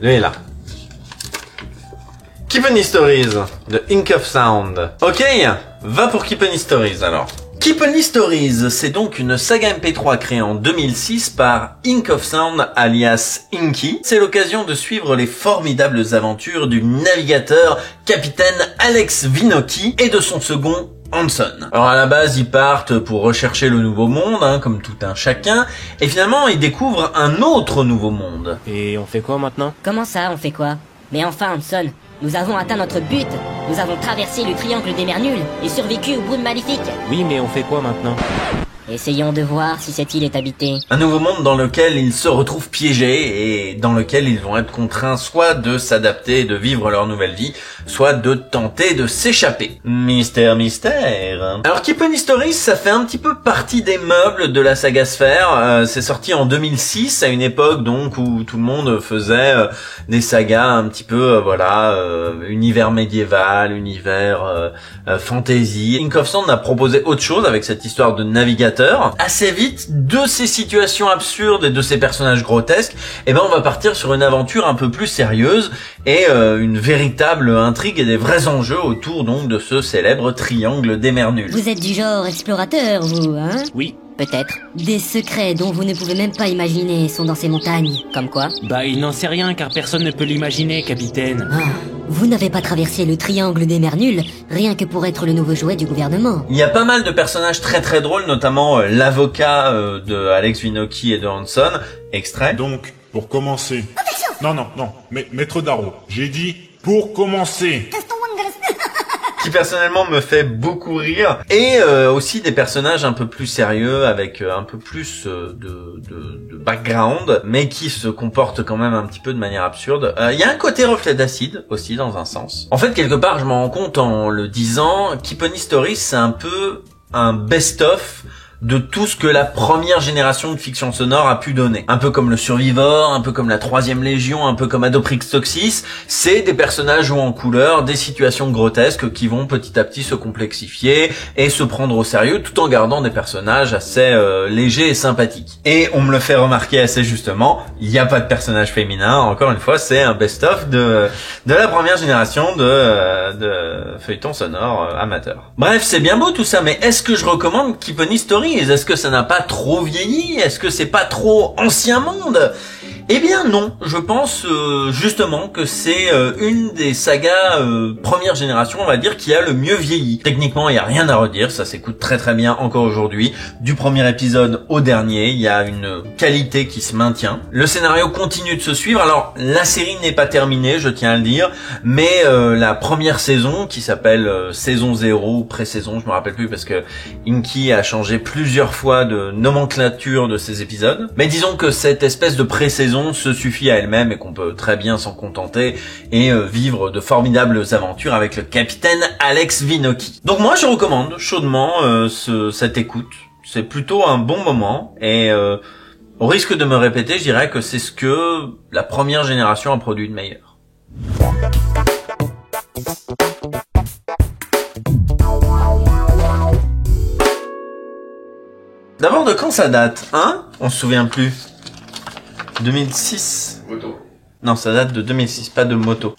Lui est là. Keep Any Stories de Ink of Sound. Ok, va pour Keep Any Stories alors. Keep Any Stories, c'est donc une saga MP3 créée en 2006 par Ink of Sound alias Inky. C'est l'occasion de suivre les formidables aventures du navigateur capitaine Alex Vinocchi et de son second Hanson. Alors à la base, ils partent pour rechercher le nouveau monde, comme tout un chacun, et finalement ils découvrent un autre nouveau monde. Et on fait quoi maintenant? Comment ça, on fait quoi? Mais enfin, Hanson, nous avons atteint notre but. Nous avons traversé le triangle des mers nulles et survécu aux brumes maléfiques. Oui, mais on fait quoi maintenant? Essayons de voir si cette île est habitée. Un nouveau monde dans lequel ils se retrouvent piégés et dans lequel ils vont être contraints soit de s'adapter et de vivre leur nouvelle vie, soit de tenter de s'échapper. Mystère, mystère. Alors Keep Any Stories, ça fait un petit peu partie des meubles de la saga Sphère. C'est sorti en 2006, à une époque donc où tout le monde faisait des sagas un petit peu, univers médiéval, univers fantasy. Ink of Sound a proposé autre chose avec cette histoire de navigateur. Assez vite, de ces situations absurdes et de ces personnages grotesques, on va partir sur une aventure un peu plus sérieuse et une véritable intrigue et des vrais enjeux autour donc de ce célèbre triangle des mers nulles. Vous êtes du genre explorateur, vous, hein? Oui. Peut-être. Des secrets dont vous ne pouvez même pas imaginer sont dans ces montagnes. Comme quoi? Bah, il n'en sait rien car personne ne peut l'imaginer, capitaine. Ah, vous n'avez pas traversé le triangle des mers nulles, rien que pour être le nouveau jouet du gouvernement. Il y a pas mal de personnages très très drôles, notamment l'avocat de Alex Vinocchi et de Hanson. Extrait. Donc, pour commencer... Non, maître Darrow, j'ai dit pour commencer. Qui personnellement me fait beaucoup rire, et aussi des personnages un peu plus sérieux avec un peu plus de background, mais qui se comportent quand même un petit peu de manière absurde. Il y a un côté reflet d'acide aussi dans un sens. En fait, quelque part, je m'en rends compte en le disant, Keep Any Stories, c'est un peu un best-of de tout ce que la première génération de fiction sonore a pu donner. Un peu comme le Survivor, un peu comme la Troisième Légion, un peu comme Adoprix Toxis, c'est des personnages joués en couleur, des situations grotesques qui vont petit à petit se complexifier et se prendre au sérieux tout en gardant des personnages assez légers et sympathiques. Et on me le fait remarquer assez justement, il n'y a pas de personnage féminin, encore une fois c'est un best-of de la première génération de feuilletons sonores amateurs. Bref, c'est bien beau tout ça, mais est-ce que je recommande Keep Any Stories? Est-ce que ça n'a pas trop vieilli? Est-ce que c'est pas trop ancien monde? Eh bien non, je pense justement que c'est une des sagas première génération, on va dire, qui a le mieux vieilli. Techniquement, il y a rien à redire, ça s'écoute très très bien encore aujourd'hui. Du premier épisode au dernier, il y a une qualité qui se maintient. Le scénario continue de se suivre. Alors, la série n'est pas terminée, je tiens à le dire, mais la première saison, qui s'appelle saison 0 ou pré-saison, je me rappelle plus parce que Inky a changé plusieurs fois de nomenclature de ses épisodes. Mais disons que cette espèce de pré-saison se suffit à elle-même et qu'on peut très bien s'en contenter et vivre de formidables aventures avec le capitaine Alex Vinocchi. Donc moi je recommande chaudement cette écoute. C'est plutôt un bon moment et au risque de me répéter, je dirais que c'est ce que la première génération a produit de meilleur. D'abord, de quand ça date, hein? On se souvient plus. 2006. Moto. Non, ça date de 2006, pas de moto.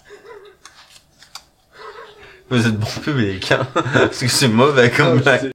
Vous êtes bon public, hein? Parce que c'est mauvais comme blague.